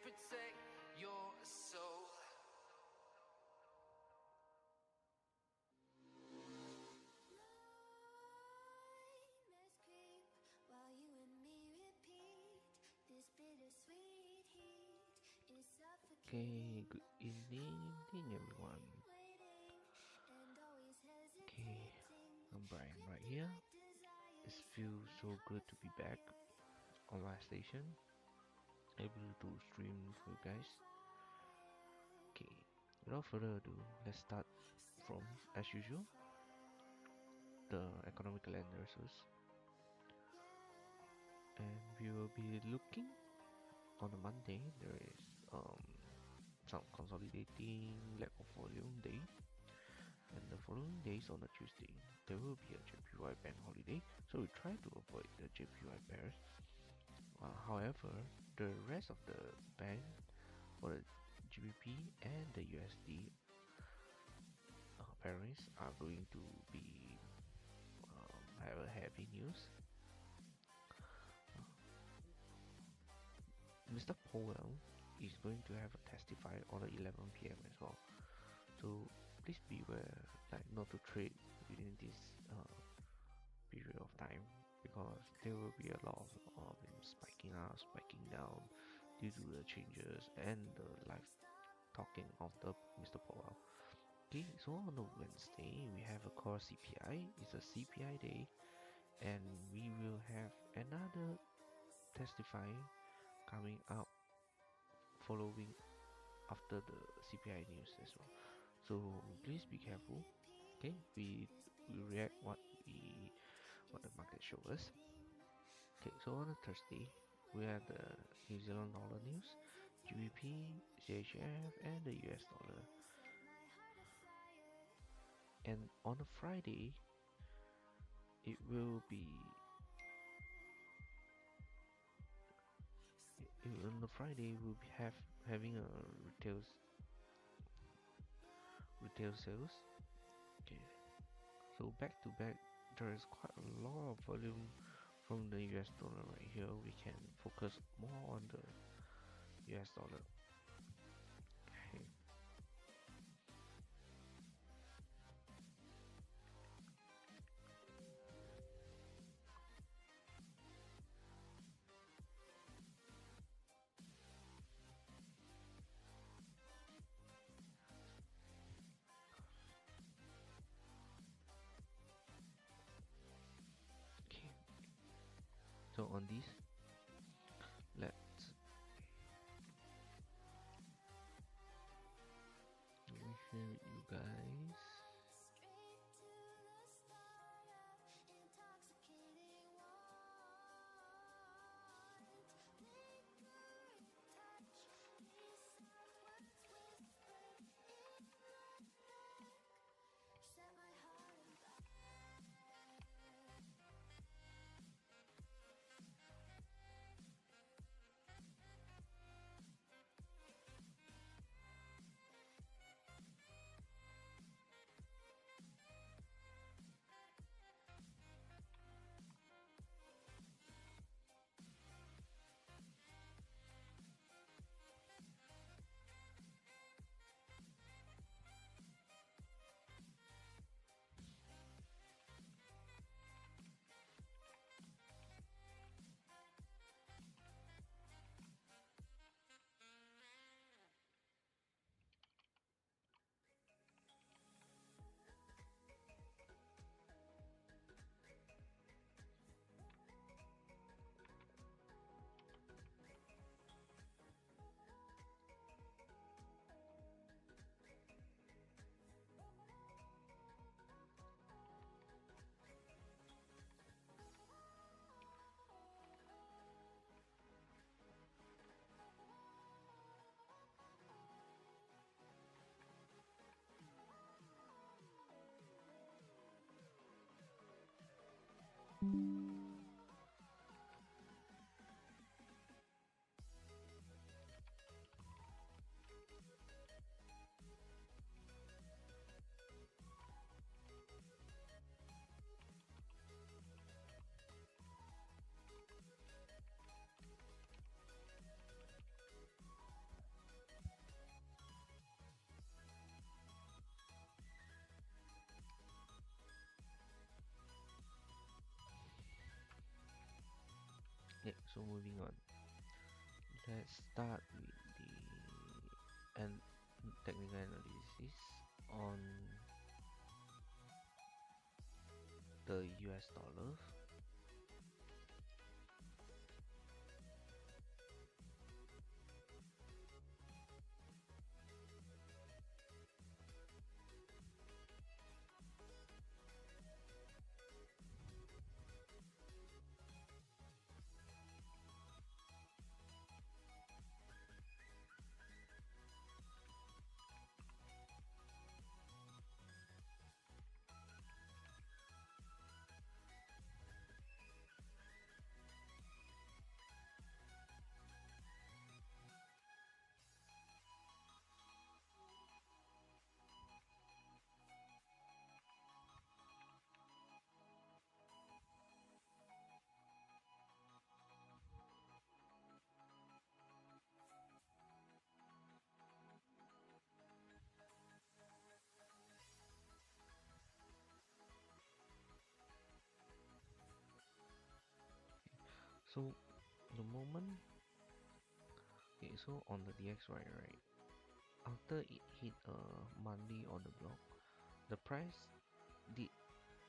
protect your soul. Nightmares creep while you and me repeat. This bittersweet heat is Okay, suffocating. good evening everyone. Waiting and always Okay, hesitating. I'm Brian right Gripping here. my It desires, set feels my so heart good to be back afire. on my station, able to stream for you guys. Okay, without further ado, let's start from, as usual, the economic calendar source. And we will be looking on a Monday. There is some consolidating lack of volume day, and the following days on a Tuesday there will be a JPY bank holiday, so we try to avoid the JPY pairs. However, the rest of the bank for the GBP and the USD pairings are going to be have a heavy news. Mr. Powell is going to have a testify on the 11 p.m. as well, so please beware, like, not to trade within this period of time, because there will be a lot of them spiking up, spiking down due to the changes and the live talking of the Mr. Powell. Okay, so on the Wednesday we have a core CPI. It's a CPI day, and we will have another testifying coming up following after the CPI news as well. So please be careful. Okay, we react what the market shows us. Okay, so on a Thursday we have the New Zealand dollar news, GBP, CHF, and the US dollar. And on a Friday it will be on the Friday we'll be having a retail sales. Okay, so back to back there is quite a lot of volume from the US dollar right here. We can focus more on the US dollar. Okay. Okay. So on this, let's let me share with you guys. Straight to the start of intoxicating wine. Lingering touch, these soft words whispered in my neck. Set my heart on fire. So moving on, let's start with the technical analysis on the US dollar. So the moment, okay, so on the DXY, right, after it hit a monthly on the block, the price did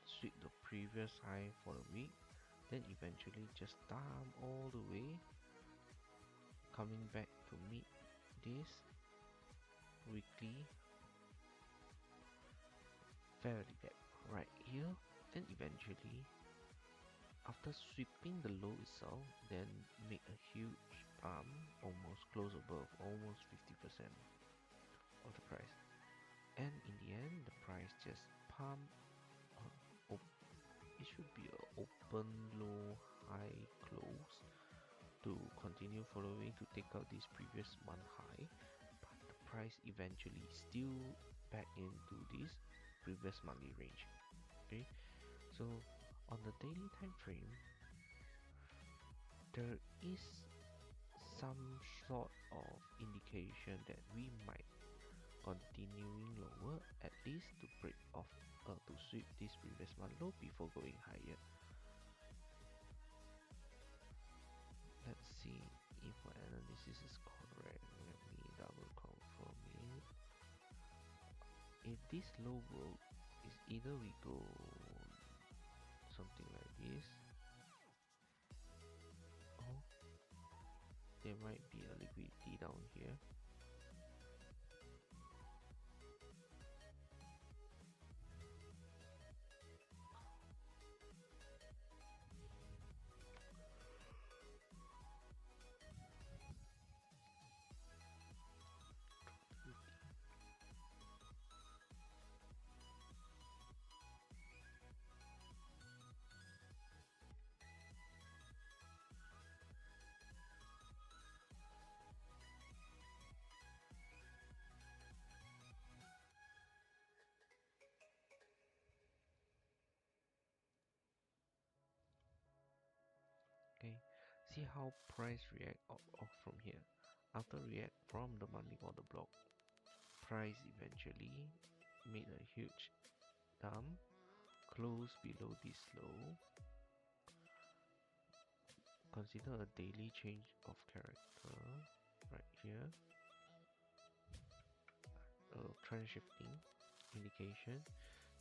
sweep the previous high for a week, then eventually just dump all the way, coming back to meet this weekly fairly gap right here, then eventually after sweeping the low itself, then make a huge pump, almost close above almost 50% of the price, and in the end the price just pump it should be a open low high close to continue following to take out this previous month high, but the price eventually still back into this previous monthly range. Okay, so on the daily time frame, there is some sort of indication that we might continuing lower, at least to break off to sweep this previous month low before going higher. Let's see if my analysis is correct. Let me double confirm it. If this low broke, is either we go something like this, or there might be a liquidity down here. Okay, see how price react off from here. After react from the monthly order block, price eventually made a huge dump, close below this low. Consider a daily change of character right here, a trend shifting indication.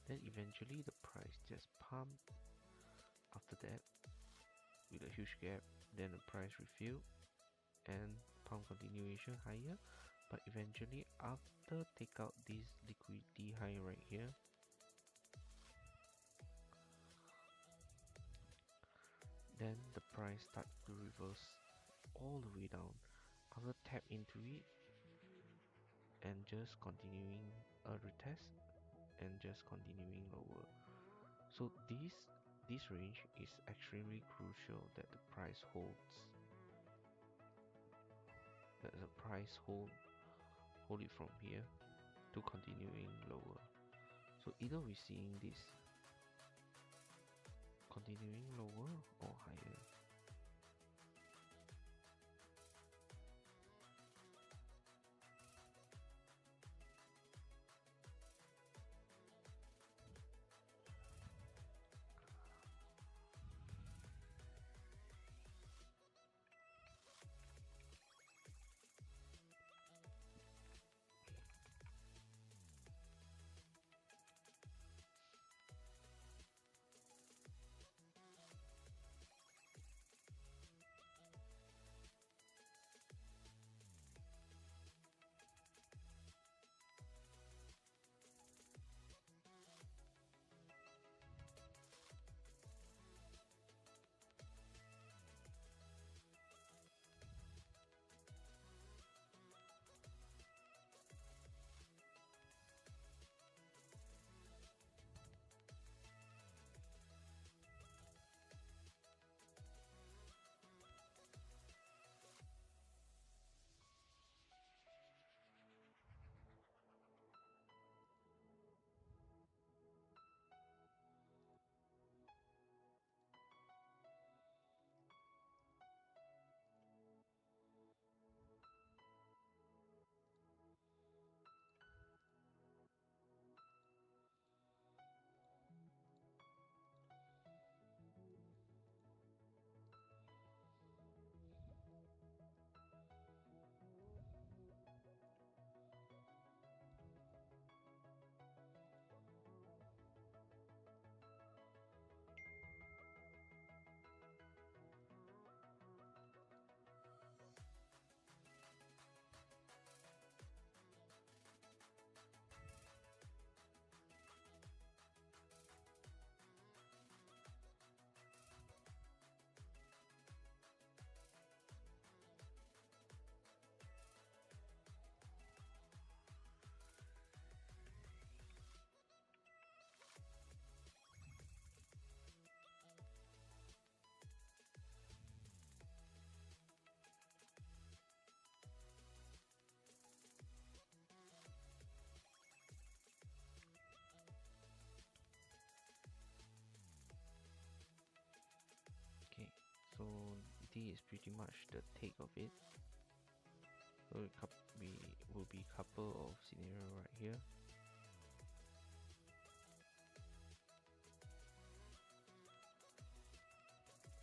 Then eventually the price just pumped after that with a huge gap, then the price refill and pump continuation higher, but eventually after take out this liquidity high right here, then the price start to reverse all the way down after tap into it and just continuing a retest and just continuing lower. So this range is extremely crucial that the price holds, that the price hold it from here to continuing lower. So either we're seeing this continuing lower or higher. is pretty much the take of it. So we will be couple of scenario right here.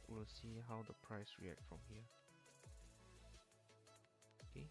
We'll see how the price react from here. Okay.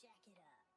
Jack it up.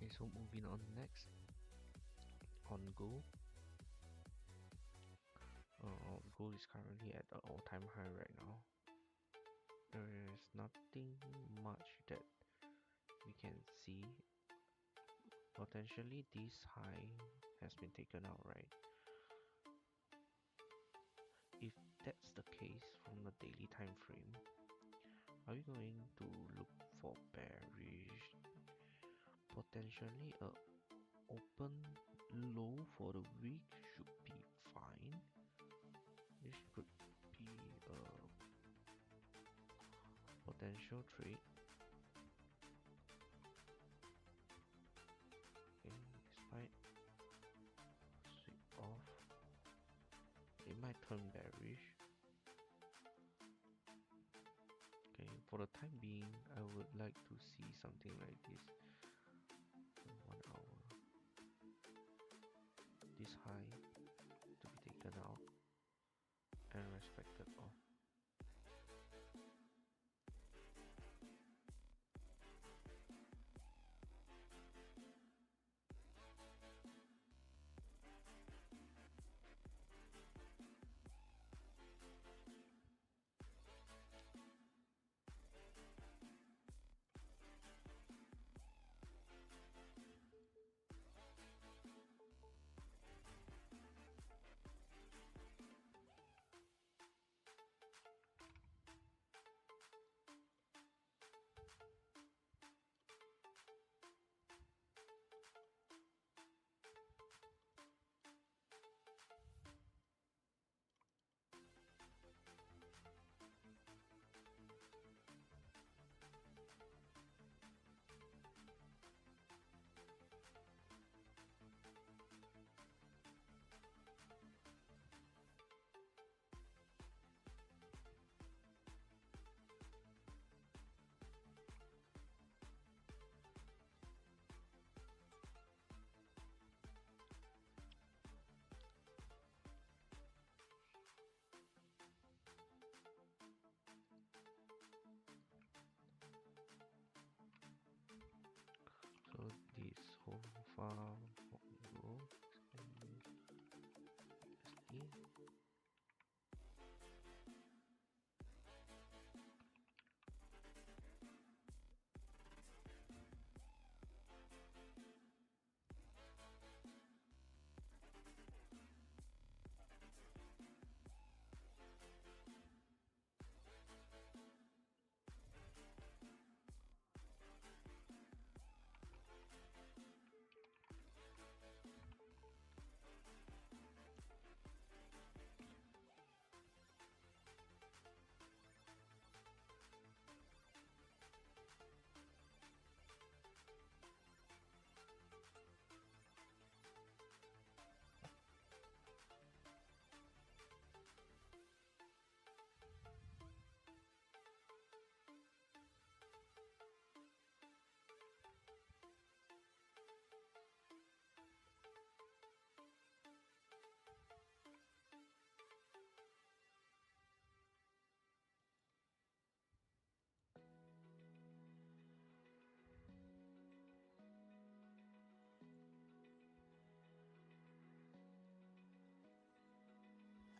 Okay, so moving on next. On gold. Gold is currently at an all-time high right now. There is nothing much that we can see. Potentially this high has been taken out, right? If that's the case from the daily time frame, are we going to look for bearish? Potentially a open low for the week should be fine. This could be a potential trade. Okay, despite sweep off, it might turn bearish. for the time being, I would like to see something like this. 1 hour. This high to be taken out and respected off. So this whole file euro USD.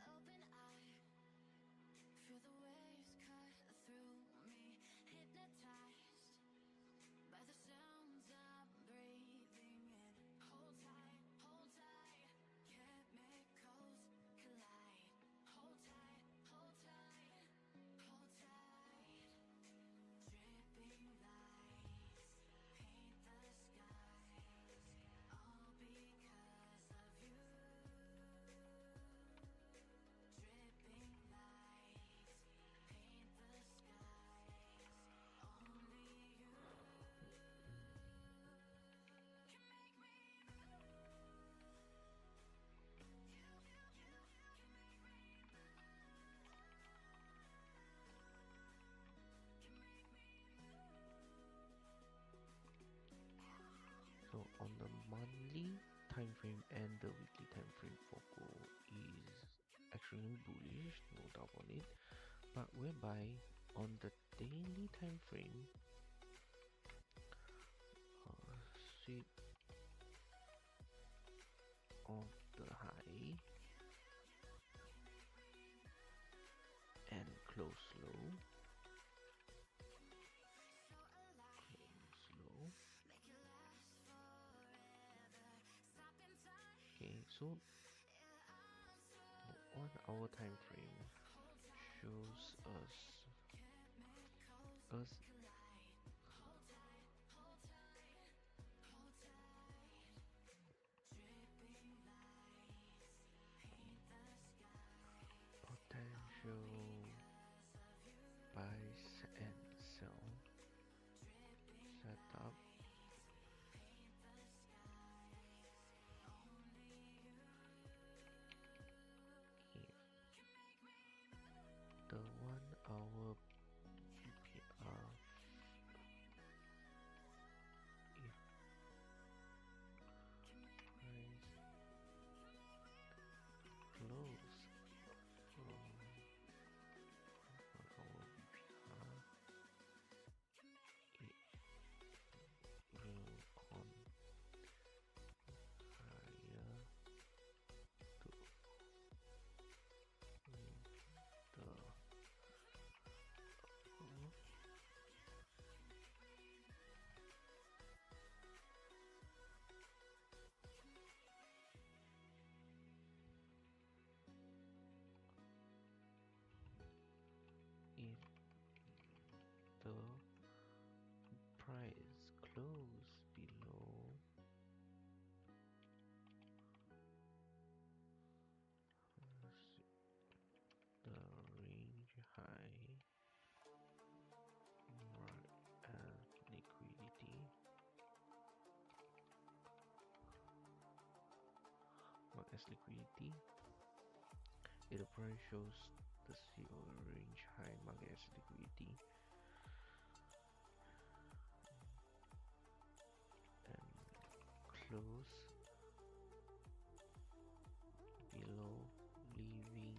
Open eye, feel the waves cut through me, hypnotized by the sounds I'm breathing in. Hold tight, chemicals collide. Hold tight, hold tight, hold tight. Dripping lights paint the skies, all because of you. Dripping lights paint the skies, only you can make me move. You can make me move. Can make me So on the monthly time frame and the weekly time frame for gold is extremely bullish, no doubt on it. But whereby on the daily time frame, sweep of the high and close low, so alive. close low. Make it last forever. Stop in time. Okay, so Yeah, I'm so 1 hour time frame hold tight. shows us Chemicals us collide. Hold tight, hold tight, hold tight. Dripping lights paint the skies, potential because of you. buys and sell Dripping setup. paint the skies, only you If can make me move. the 1 hour PPR as liquidity. If the price shows the silver range high, market as liquidity, and close below, leaving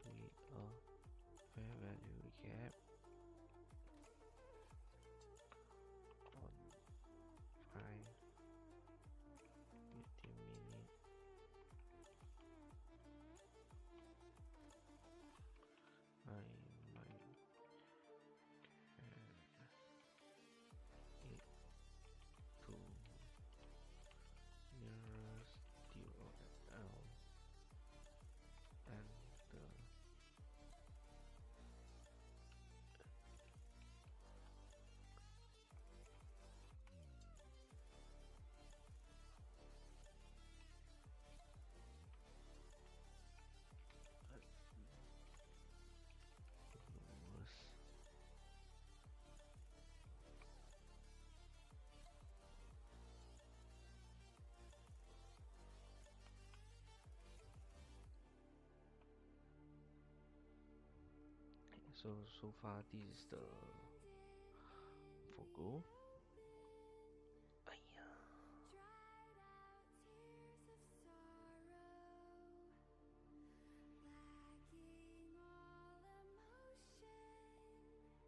with a fair value gap on 5, 15 minute. I might it to nearest DOL and the lowest. So far this is the for gold. Aiya. Dried out tears of sorrow, lacking all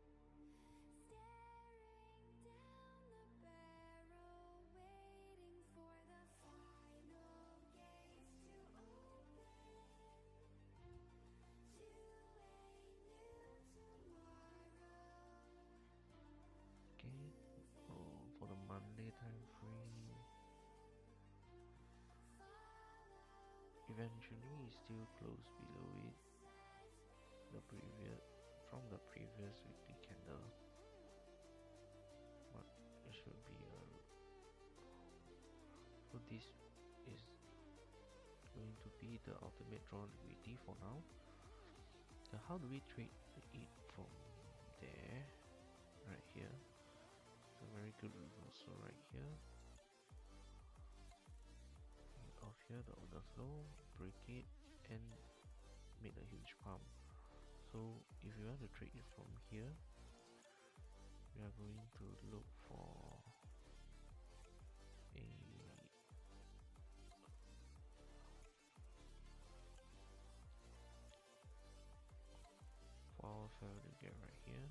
emotion, staring down the barrel, waiting for the final gates to open to a new tomorrow. Okay. Oh, for the Monday time frame, eventually it still closed below it. The previous from the previous weekly candle, but it should be a. So this is going to be the ultimate draw liquidity for now. So how do we trade it from there? Right here. It's a very good reversal right here. Off here the order flow, break it and make a huge pump. So if you want to trade it from here, we are going to look for a 4-hour fair value gap right here.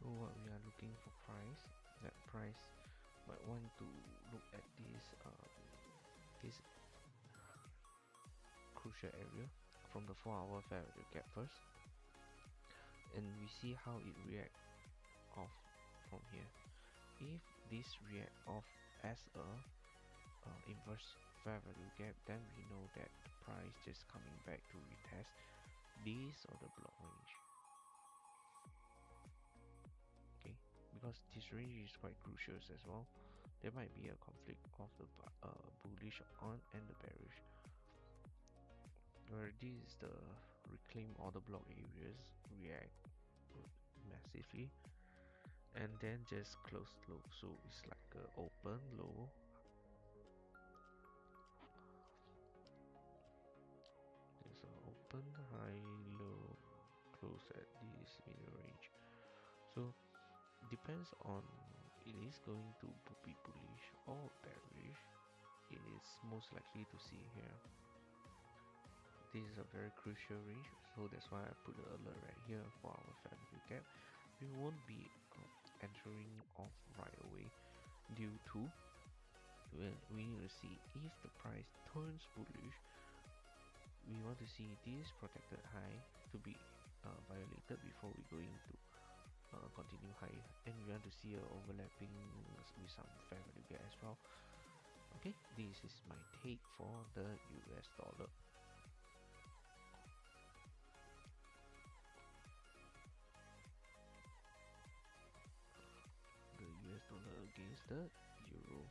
So what we are looking for price, that price might want to look at this crucial area from the 4-hour fair value gap first, and we see how it react off from here. If this react off as a inverse fair value gap, then we know that price just coming back to retest this or the block range. Okay, because this range is quite crucial as well. There might be a conflict of the bullish on and the bearish, where this is the reclaim order block areas react massively and then just close low, so it's like a open low, there's an open high low, close at this middle range. So depends on it is going to be bullish or bearish. It is most likely to see here. This is a very crucial range, so that's why I put the alert right here for our family gap. We won't be entering off right away due to we need to see if the price turns bullish. We want to see this protected high to be violated before we go into continue higher, and we want to see a overlapping with some fair value gap as well. Okay, this is my take for the US dollar. The US dollar against the euro.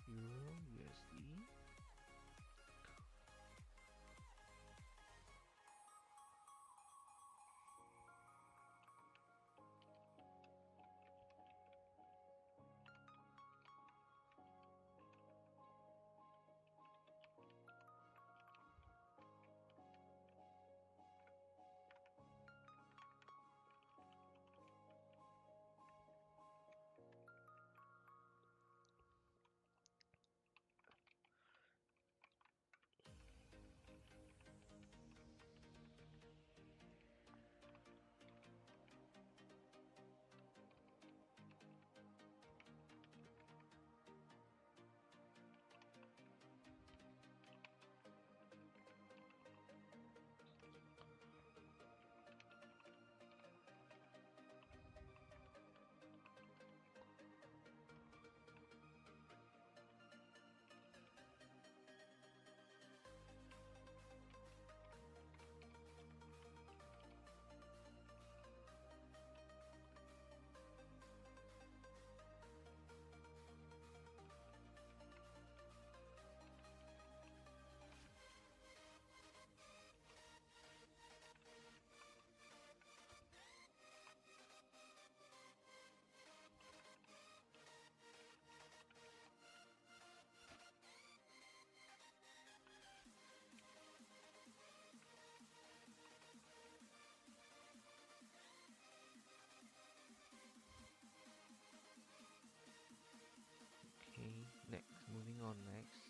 Euro USD. Next, moving on next.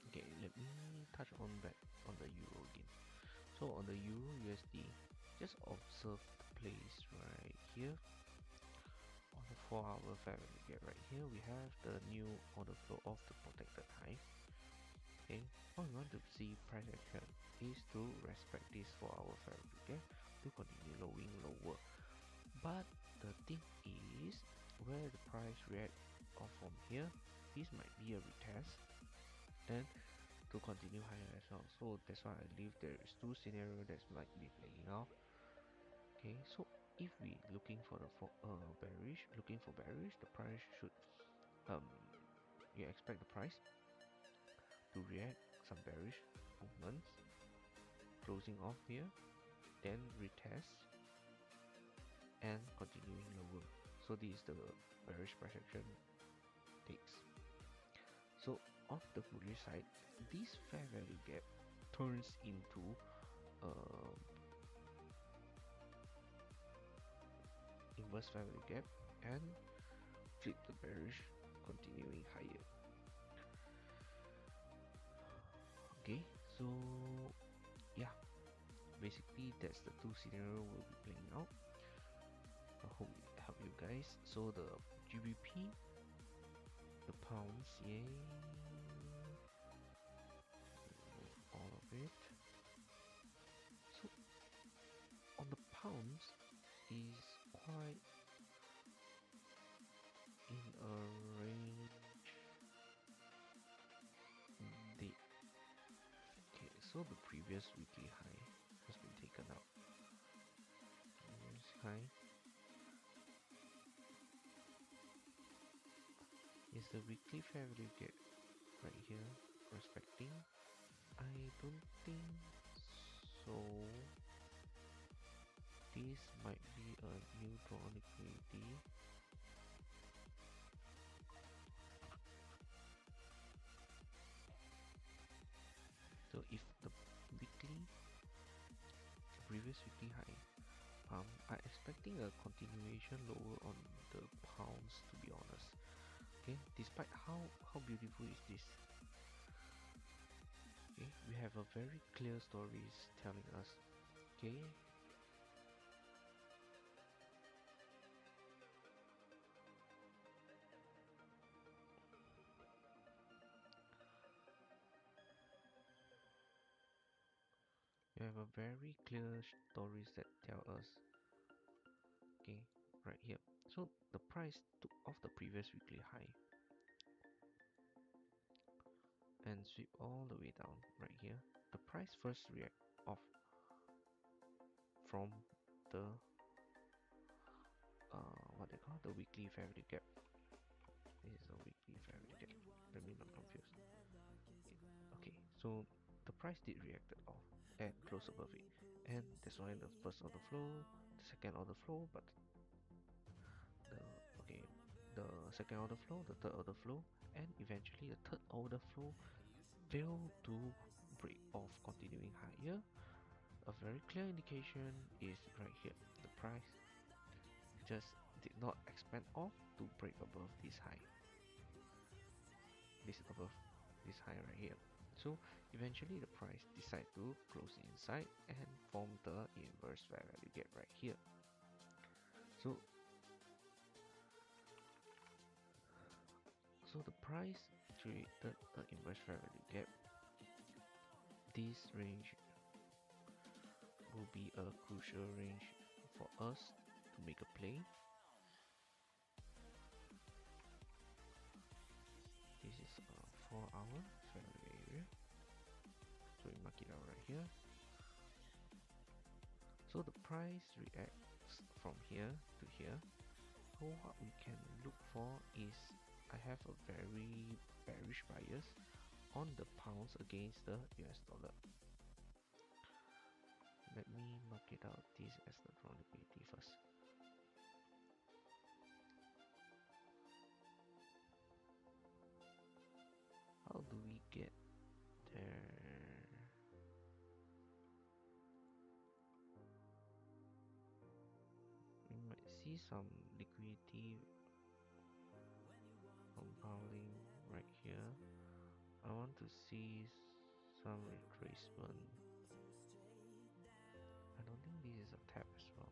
Okay, let me touch on back on the euro again. So on the euro USD, just observe the place right here. On the 4-hour fair value gap right here, we have the new order flow of the protected high. Okay, what we want to see price action is to respect this 4-hour fair value gap to continue lowering lower. But the thing is, where the price react off from here, this might be a retest and to continue higher as well. So that's why I believe there is two scenarios that might be playing out. Okay, so if we looking for the bearish, the price should you expect the price to react some bearish movements, closing off here, then retest and continuing lower. So this is the bearish price action takes. So on the bullish side, this fair value gap turns into inverse fair value gap and flip the bearish, continuing higher. Okay, so yeah, basically that's the two scenario will be playing out. I hope it help you guys. So the GBP, the pounds, yay, all of it. So on the pounds is quite in a range. The okay, so So the previous weekly high has been taken out. Previous high is the weekly fair value gap right here respecting. I don't think so. This might be a new draw liquidity. So if the weekly, previous weekly high, I'm expecting a continuation lower on the pounds, to be honest. Okay, despite how beautiful is this. Okay, we have a very clear stories telling us. Okay, we have a very clear stories that tell us. Okay, right here. So the price took off the previous weekly high and sweep all the way down right here. The price first react off from the what they call the weekly fair value gap. This is a weekly fair value gap. Let me not confuse. Okay, so the price did reacted off and close above it, and that's why the first order flow, the second order flow, but the okay, the second order flow, the third order flow, and eventually the third order flow failed to break off, continuing higher. A very clear indication is right here. The price just did not expand off to break above this high. This above this high right here. So eventually the price decide to close inside and form the inverse fair value gap right here. So the price created the inverse fair value gap. This range will be a crucial range for us to make a play. This is a 4-hour fair value area. So we mark it out right here. So the price reacts from here to here. So what we can look for is I have a very bearish bias on the pounds against the US dollar. Let me mark it out this as the drawn liquidity first. How do we get there? We might see some liquidity compounding right here. I want to see some retracement. I don't think this is a tap as well.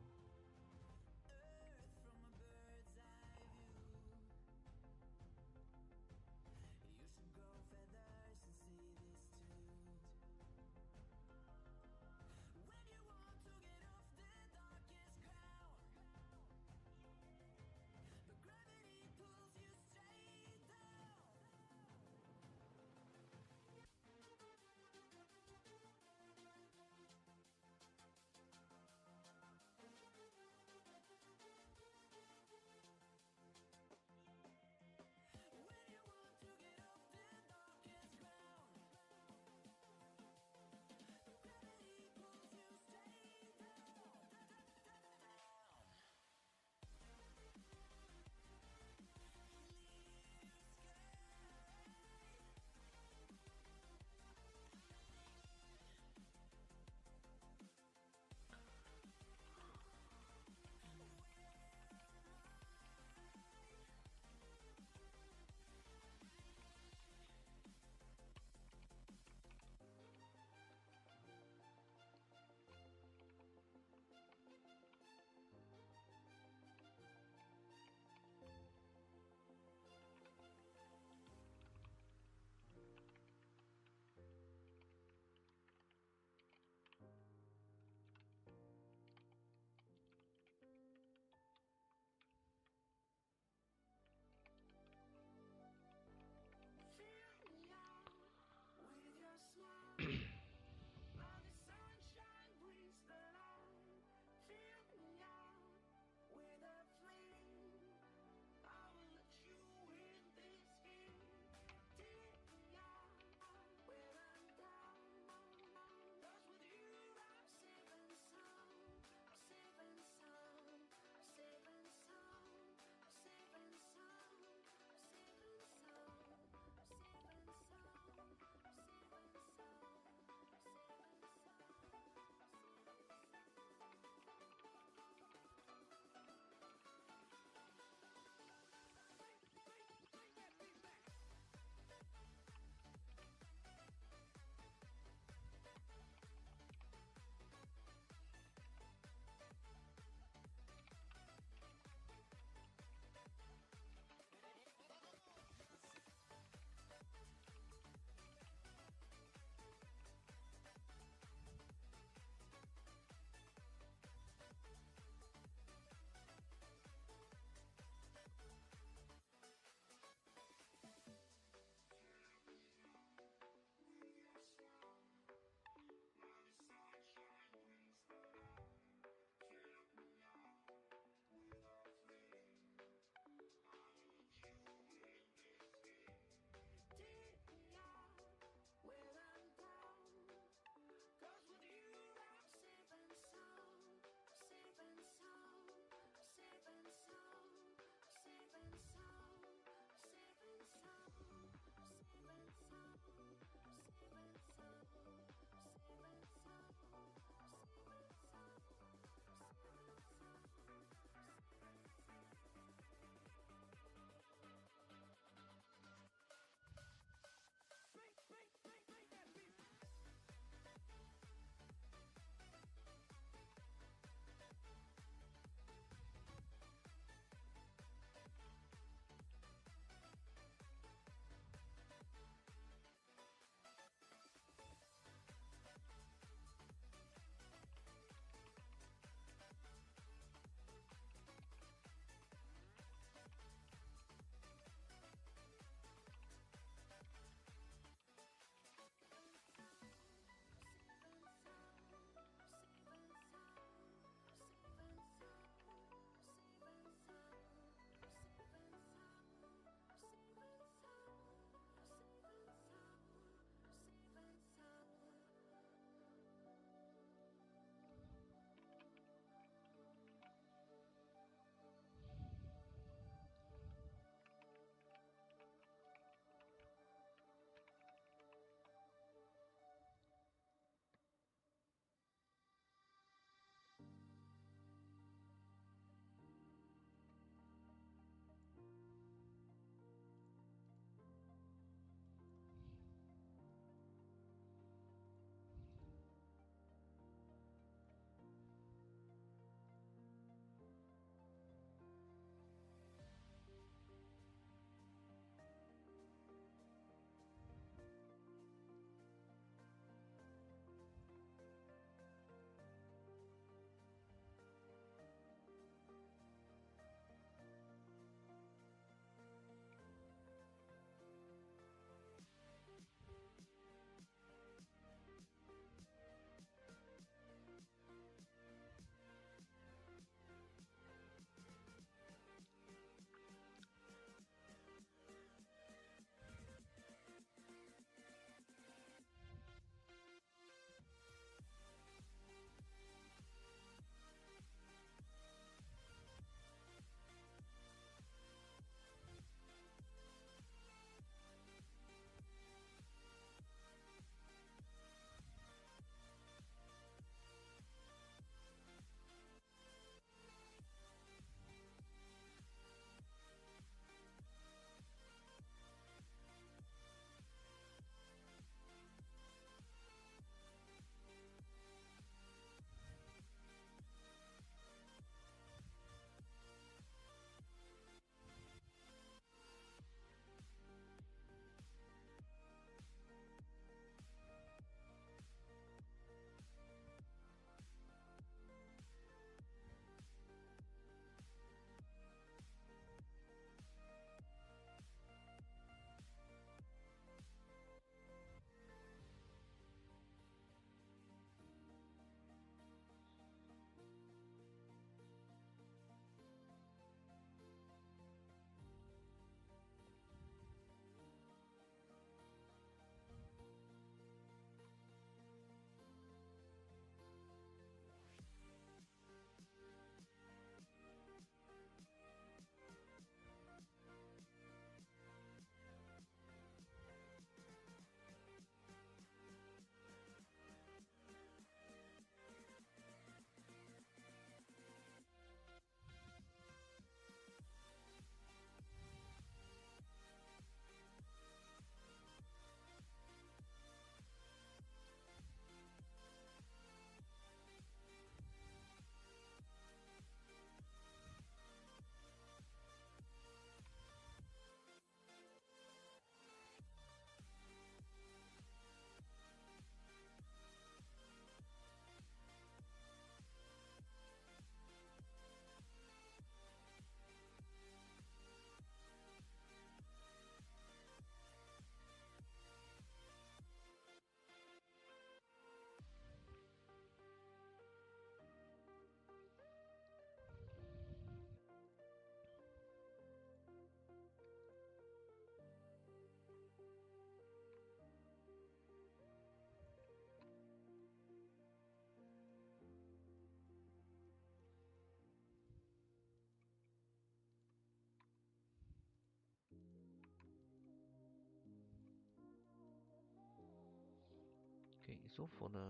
so for the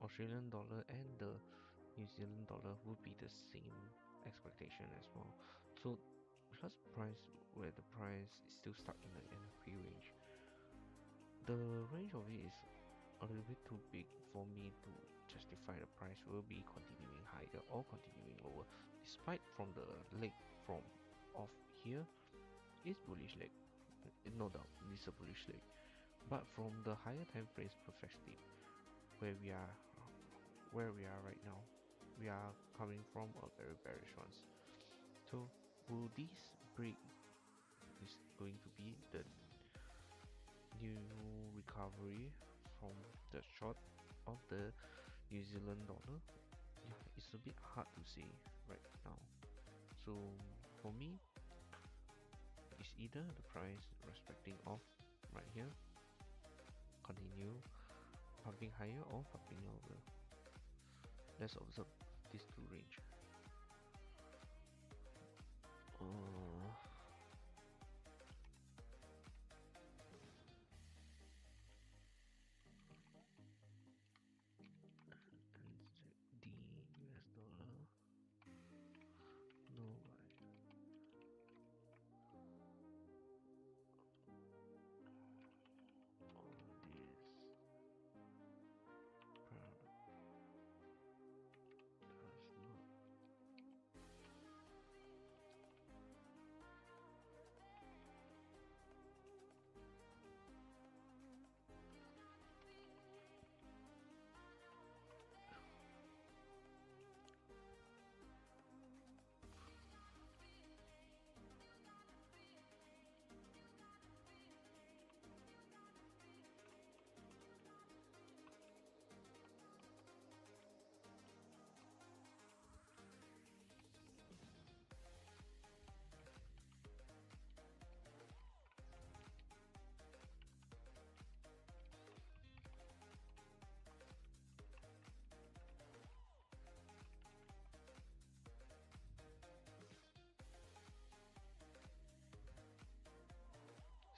Australian dollar and the New Zealand dollar would be the same expectation as well. So because the price is still stuck in the NFP range, the range of it is a little bit too big for me to justify the price will be continuing higher or continuing lower. Despite from the leg from off here is bullish leg, no doubt this is a bullish leg, but from the higher time frames perspective, where we are right now, we are coming from a very bearish ones. So will this break is going to be the new recovery from the short of the New Zealand dollar? Yeah, it's a bit hard to say right now. So for me, it's either the price respecting off right here, continue pumping higher or pumping lower. Let's observe these two range. The US dollar, no right. All this does not.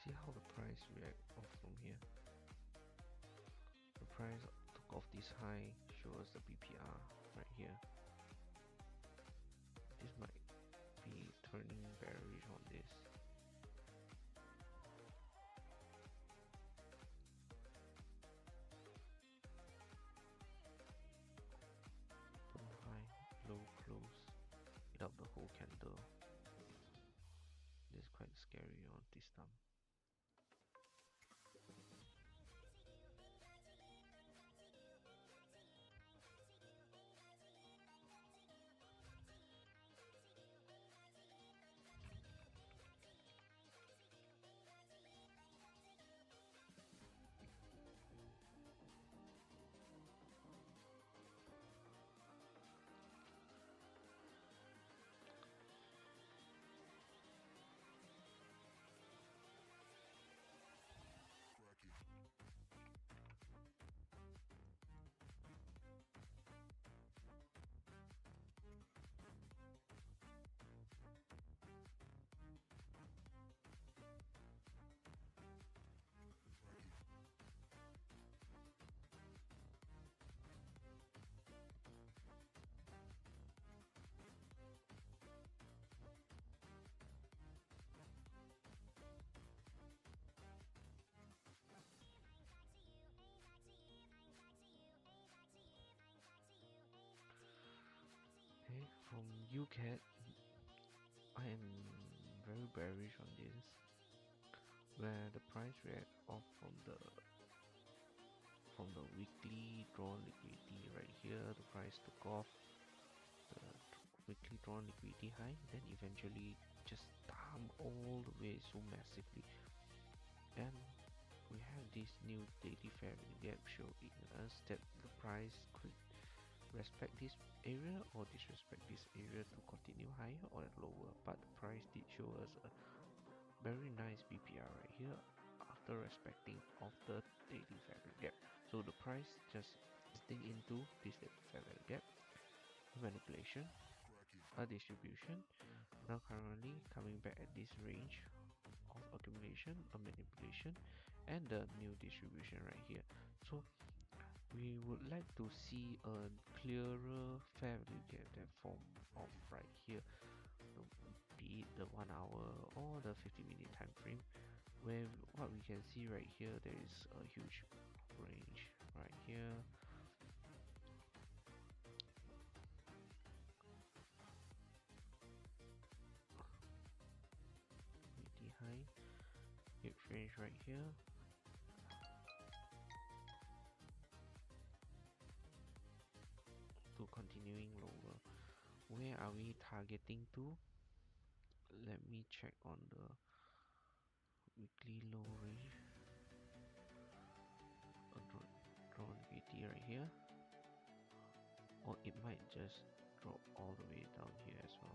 See how the price react off from here. The price took off this high, shows the BPR right here. This might be turning bearish on this. Open high, low close, without the whole candle. This is quite scary on this time. Okay, from UCAT, I am very bearish on this, where the price react off from the weekly drawn liquidity right here. The price took off the weekly drawn liquidity high, then eventually just dump all the way so massively, and we have this new daily fair value gap showing us that the price could respect this area or disrespect this area to continue higher or lower, but the price did show us a very nice BPR right here after respecting of the daily fair value gap. So the price just stay into this daily fair value gap, manipulation, a distribution, now currently coming back at this range of accumulation, a manipulation, and the new distribution right here. So we would like to see a clearer fair value gap that form of right here, be it the 1 hour or the 50-minute time frame, where what we can see right here, there is a huge range right here. Pretty high, huge range right here. To continuing lower. Where are we targeting to? Let me check on the weekly low range. Drawn 80 right here. Or it might just drop all the way down here as well.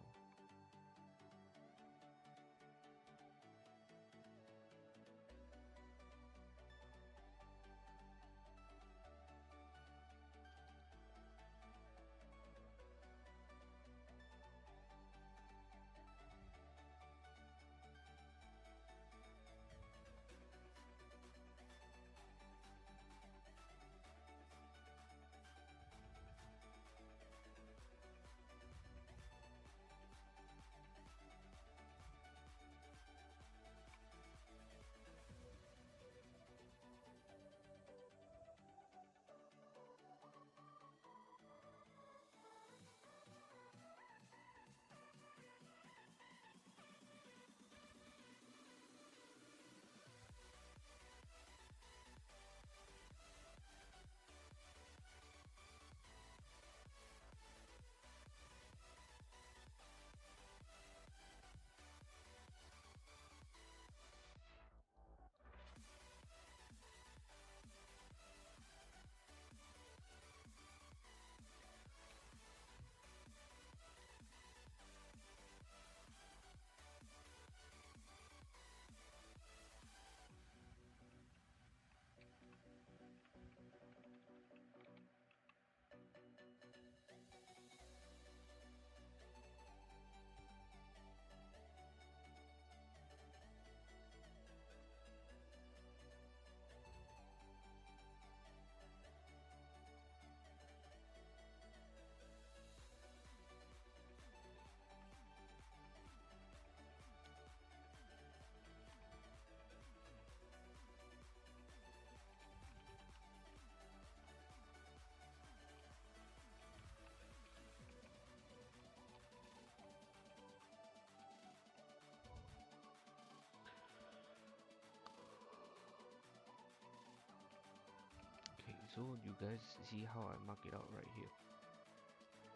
Okay, so you guys see how I mark it out right here.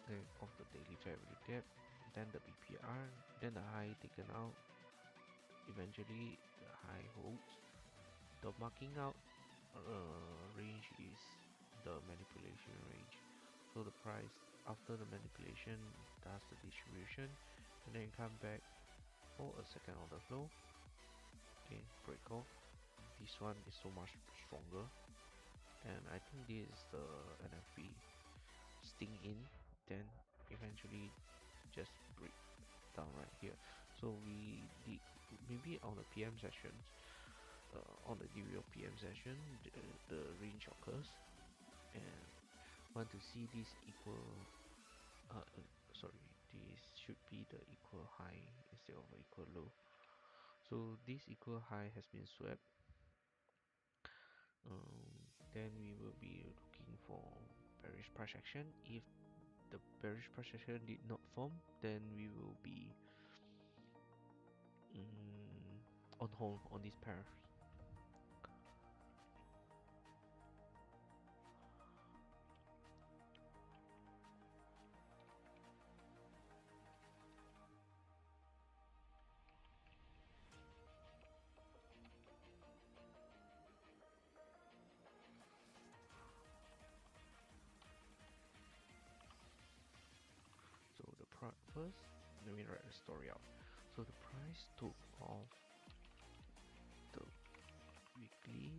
Okay, of the daily fair value gap, then the BPR, then the high taken out. Eventually, the high holds. The marking out range is the manipulation range. So the price after the manipulation does the distribution, and then come back for a second order flow. Okay, break off. This one is so much stronger, and I think this is the NFP sting in, then eventually just break down right here. So we did maybe on the PM session, on the real PM session, the range occurs, and want to see this equal. Sorry, this should be the equal high instead of equal low. So this equal high has been swept. Then we will be looking for bearish price action. If the bearish price action did not form, then we will be on hold on this pair. So the first, let me write the story out. So the price took off the weekly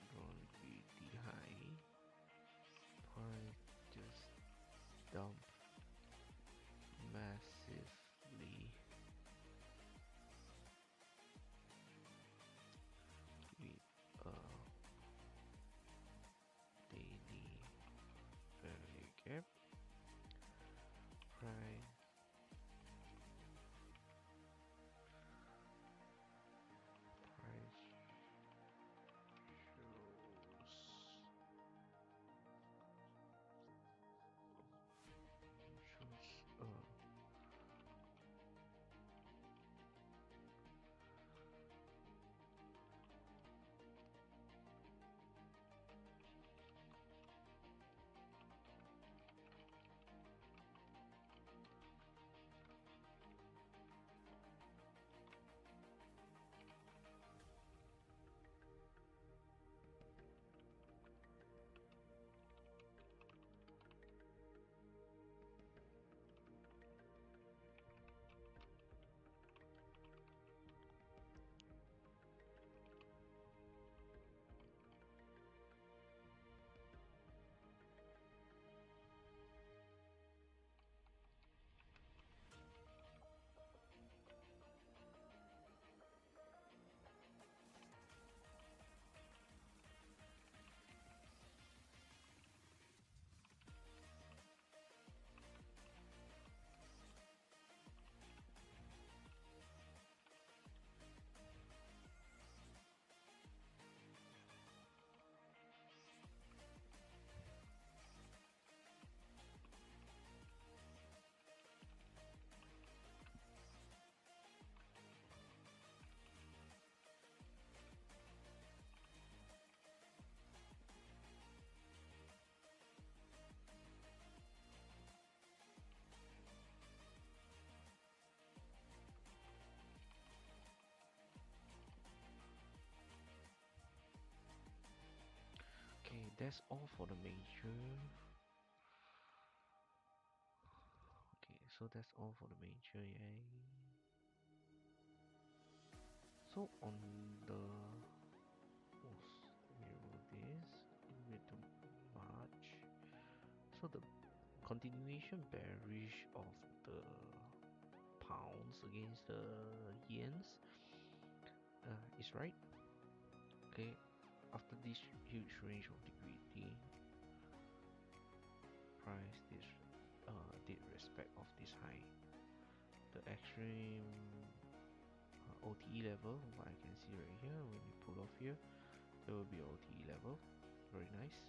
drawn weekly high, price just dumped massively with a that's all for the major. Okay, so that's all for the major, yay. So on the mirror this with the March. So the continuation bearish of the pounds against the yens is right. Okay, after this huge range of liquidity, price did respect of this high. The extreme OTE level, what I can see right here, when you pull off here, there will be OTE level, very nice.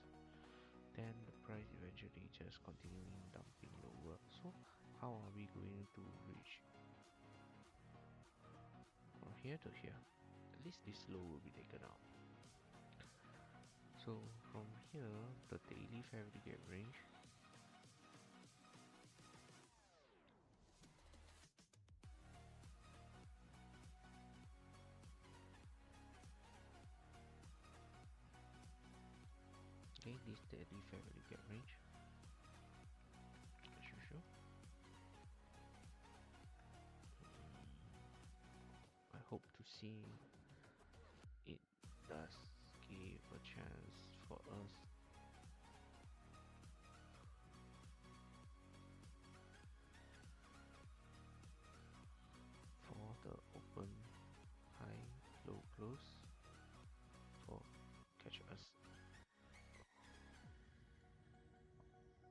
Then the price eventually just continuing dumping lower. So how are we going to reach from here to here? At least this low will be taken out. So from here, the daily fabricate range okay, this daily fabricate range as usual. I hope to see it does give a chance for us for the open high low close for catch us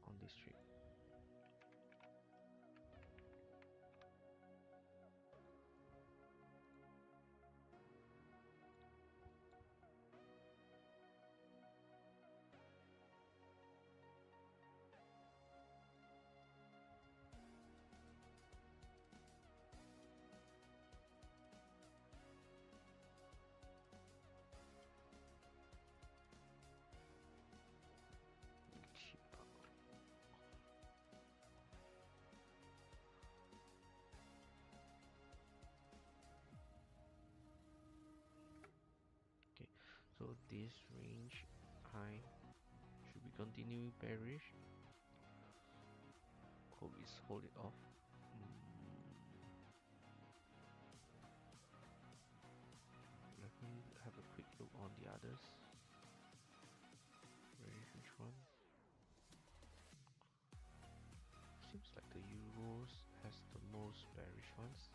on this trade. Okay, so this range high should be continuing bearish. Hope it's hold it off. Let me have a quick look on the others. Very huge one. Seems like the euros has the most bearish ones.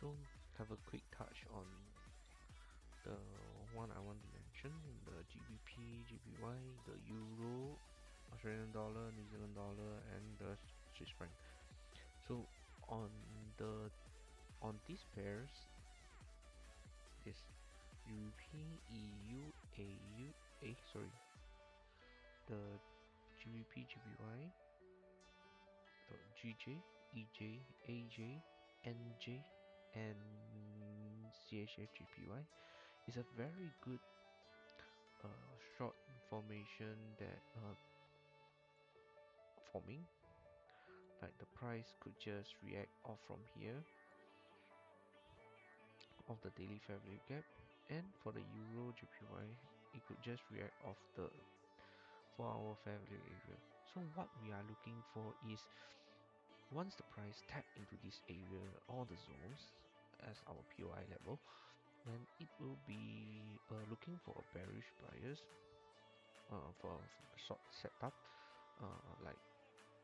So have a quick touch on the one I want to mention: the GBP, GBY, the Euro, Australian dollar, New Zealand dollar, and the Swiss franc. So on the on these pairs, this GBP, EU, AU, sorry, the GBP, GBY, the GJ, EJ, AJ, NJ, and CHF, GPY is a very good short formation that forming, like the price could just react off from here of the daily fair value gap, and for the Euro GPY it could just react off the 4-hour fair value area. So what we are looking for is, once the price tap into this area or the zones as our POI level, then it will be looking for a bearish buyers for a short setup, like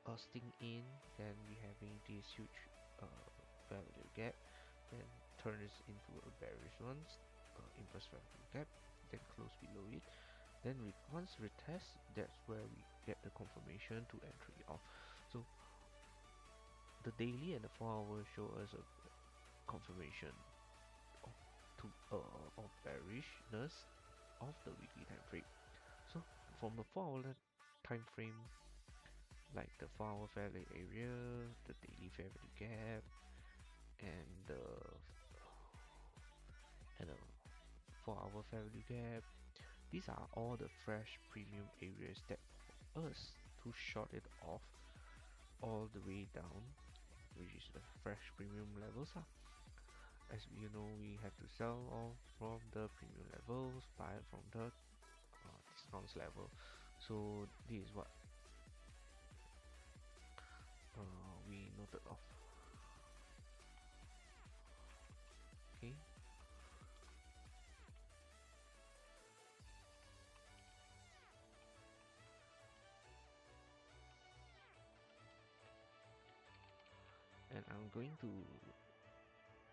busting in, then we having this huge value gap, then turns into a bearish one, inverse value gap, then close below it, then once retest, that's where we get the confirmation to entry off. So the daily and the 4-hour show us a confirmation of of bearishness of the weekly time frame. So from the 4-hour time frame, like the 4-hour fair value area, the daily fair value gap, and the 4-hour fair value gap, these are all the fresh premium areas that for us to short it off all the way down, which is the fresh premium levels. As you know, we have to sell off from the premium levels, buy from the discounts level. So this is what we noted off. Okay. And I'm going to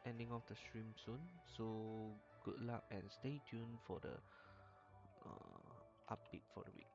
ending off the stream soon, so good luck and stay tuned for the update for the week.